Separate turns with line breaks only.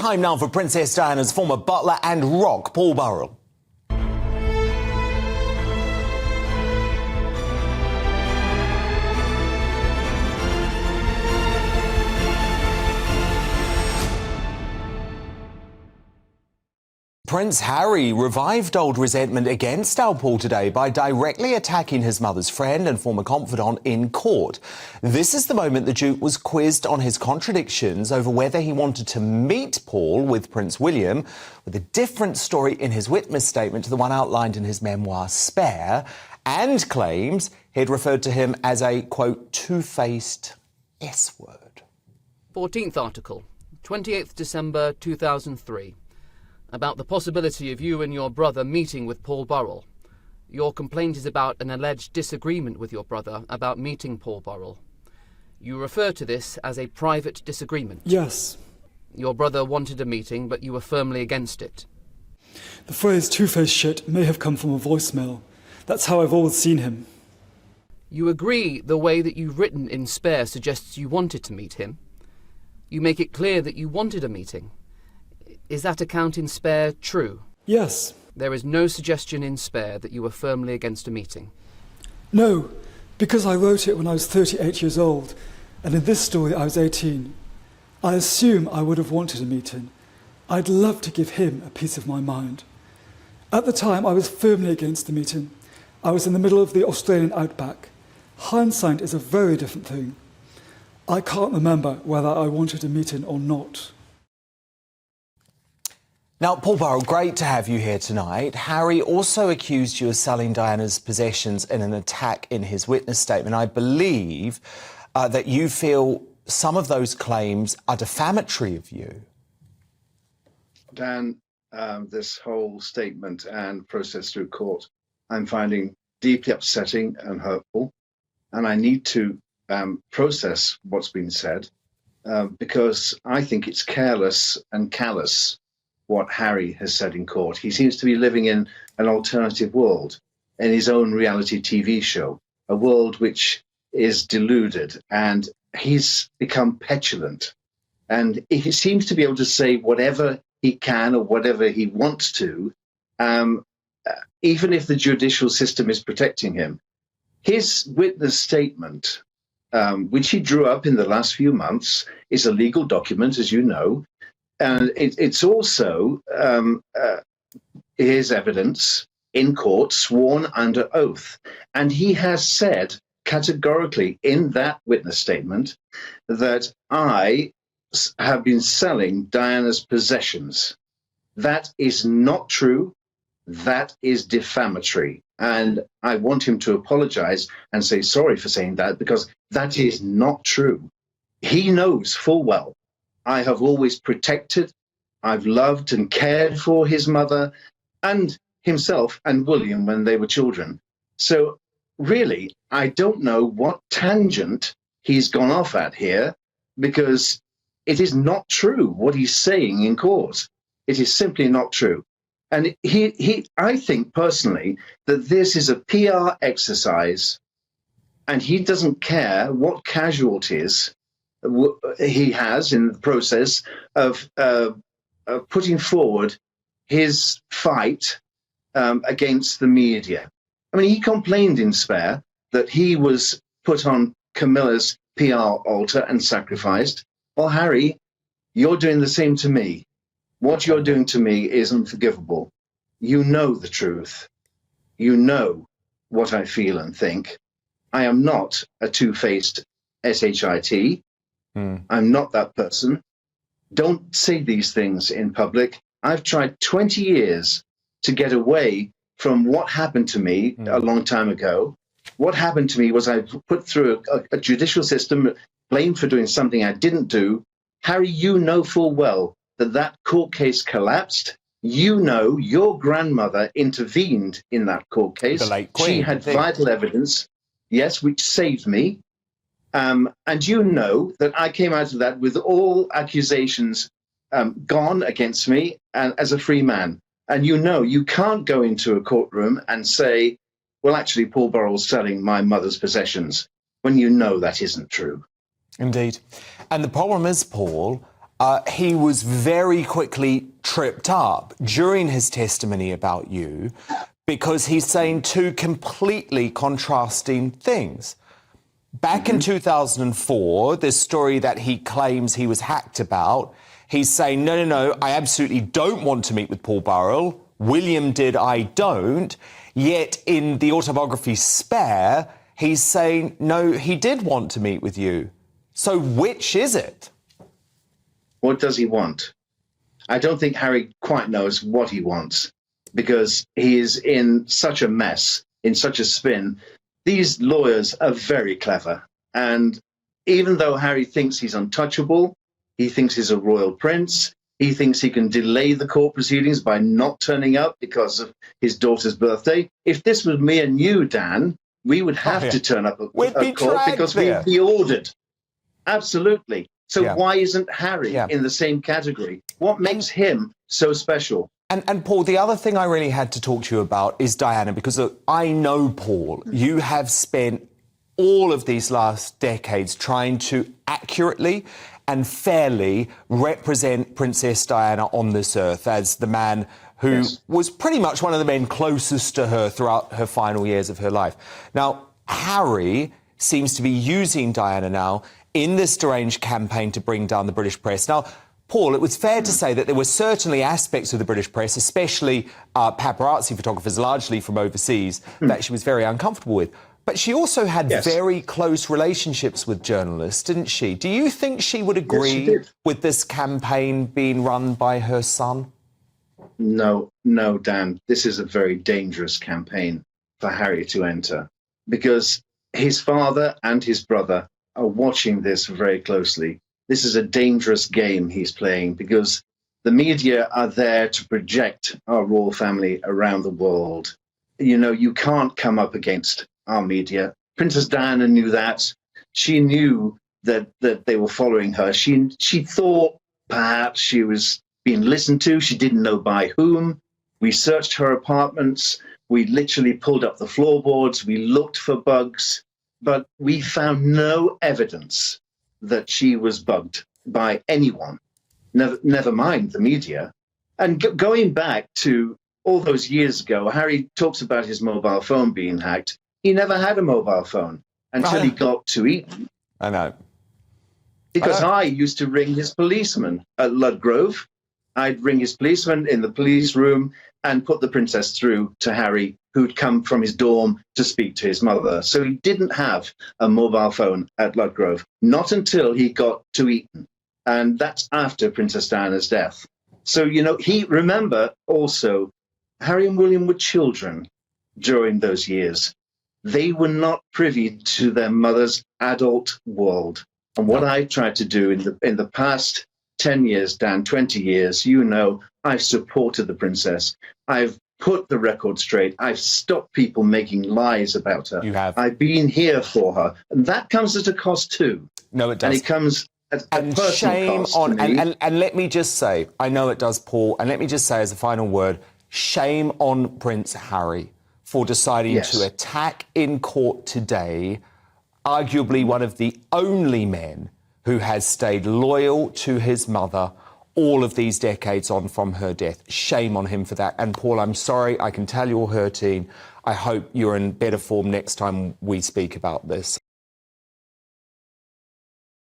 Time now for Princess Diana's former butler and rock, Paul Burrell. Prince Harry revived old resentment against our Paul today by directly attacking his mother's friend and former confidant in court. This is the moment the Duke was quizzed on his contradictions over whether he wanted to meet Paul with Prince William, with a different story in his witness statement to the one outlined in his memoir Spare, and claims he'd referred to him as a, quote, two-faced S-word.
14th article, 28th December 2003. About the possibility of you and your brother meeting with Paul Burrell. Your complaint is about an alleged disagreement with your brother about meeting Paul Burrell. You refer to this as a private disagreement.
Yes.
Your brother wanted a meeting, but you were firmly against it.
The phrase two-faced shit may have come from a voicemail. That's how I've always seen him.
You agree the way that you've written in Spare suggests you wanted to meet him. You make it clear that you wanted a meeting. Is that account in Spare true?
Yes.
There is no suggestion in Spare that you were firmly against a meeting?
No, because I wrote it when I was 38 years old, and in this story I was 18. I assume I would have wanted a meeting. I'd love to give him a piece of my mind. At the time, I was firmly against the meeting. I was in the middle of the Australian outback. Hindsight is a very different thing. I can't remember whether I wanted a meeting or not.
Now, Paul Burrell, great to have you here tonight. Harry also accused you of selling Diana's possessions in an attack in his witness statement. I believe that you feel some of those claims are defamatory of you.
Dan, this whole statement and process through court, I'm finding deeply upsetting and hurtful, and I need to process what's been said because I think it's careless and callous what Harry has said in court. He seems to be living in an alternative world, in his own reality TV show, a world which is deluded, and he's become petulant. And he seems to be able to say whatever he can or whatever he wants to, even if the judicial system is protecting him. His witness statement, which he drew up in the last few months, is a legal document, as you know. And it's also his evidence in court, sworn under oath. And he has said categorically in that witness statement that I have been selling Diana's possessions. That is not true. That is defamatory. And I want him to apologize and say sorry for saying that, because that is not true. He knows full well I have always protected, I've loved and cared for his mother and himself and William when they were children. So really, I don't know what tangent he's gone off at here, because it is not true what he's saying in court. It is simply not true. And I think personally that this is a PR exercise, and he doesn't care what casualties he has in the process of putting forward his fight against the media. I mean, he complained in Spare that he was put on Camilla's PR altar and sacrificed. Well, Harry, you're doing the same to me. What you're doing to me is unforgivable. You know the truth. You know what I feel and think. I am not a two-faced SHIT. I'm not that person. Don't say these things in public. I've tried 20 years to get away from what happened to me a long time ago. What happened to me was I put through a judicial system, blamed for doing something I didn't do. Harry, you know full well that that court case collapsed. You know your grandmother intervened in that court case.
The late Queen,
she had vital evidence, yes, which saved me. And you know that I came out of that with all accusations gone against me and as a free man. And you know you can't go into a courtroom and say, well, actually, Paul Burrell's selling my mother's possessions, when you know that isn't true.
Indeed. And the problem is, Paul, he was very quickly tripped up during his testimony about you because he's saying two completely contrasting things. Back in 2004, this story that he claims he was hacked about, he's saying, no, I absolutely don't want to meet with Paul Burrell. William did, I don't. Yet in the autobiography Spare, he's saying, no, he did want to meet with you. So which is it?
What does he want? I don't think Harry quite knows what he wants because he is in such a mess, in such a spin. These lawyers are very clever. And even though Harry thinks he's untouchable, he thinks he's a royal prince, he thinks he can delay the court proceedings by not turning up because of his daughter's birthday. If this was me and you, Dan, we would have to turn up at court because we'd be ordered. Absolutely. So why isn't Harry in the same category? What makes him so special?
And Paul, the other thing I really had to talk to you about is Diana, because I know, Paul, you have spent all of these last decades trying to accurately and fairly represent Princess Diana on this earth as the man who was pretty much one of the men closest to her throughout her final years of her life. Now, Harry seems to be using Diana now in this deranged campaign to bring down the British press. Now, Paul, it was fair to say that there were certainly aspects of the British press, especially paparazzi photographers, largely from overseas, that she was very uncomfortable with. But she also had very close relationships with journalists, didn't she? Do you think she would agree with this campaign being run by her son?
No, Dan. This is a very dangerous campaign for Harry to enter because his father and his brother are watching this very closely. This is a dangerous game he's playing because the media are there to project our royal family around the world. You know, you can't come up against our media. Princess Diana knew that. She knew that they were following her. She thought perhaps she was being listened to. She didn't know by whom. We searched her apartments. We literally pulled up the floorboards. We looked for bugs, but we found no evidence that she was bugged by anyone, never mind the media. And going back to all those years ago, Harry talks about his mobile phone being hacked. He never had a mobile phone until he got to Eton.
I know.
Because I used to ring his policeman at Ludgrove. I'd ring his policeman in the police room and put the princess through to Harry, who'd come from his dorm to speak to his mother. So he didn't have a mobile phone at Ludgrove, not until he got to Eton. And that's after Princess Diana's death. So, you know, remember also, Harry and William were children during those years. They were not privy to their mother's adult world. And what I tried to do in the past 10 years, Dan, 20 years, you know, I've supported the princess. I've put the record straight. I've stopped people making lies about her.
You have.
I've been here for her. And that comes at a cost too.
No, it does.
And it comes at a personal
shame
cost
on,
to me.
and let me just say, I know it does, Paul, and let me just say as a final word, shame on Prince Harry for deciding to attack in court today arguably one of the only men who has stayed loyal to his mother all of these decades on from her death. Shame on him for that. And Paul, I'm sorry, I can tell you're hurting. I hope you're in better form next time we speak about this.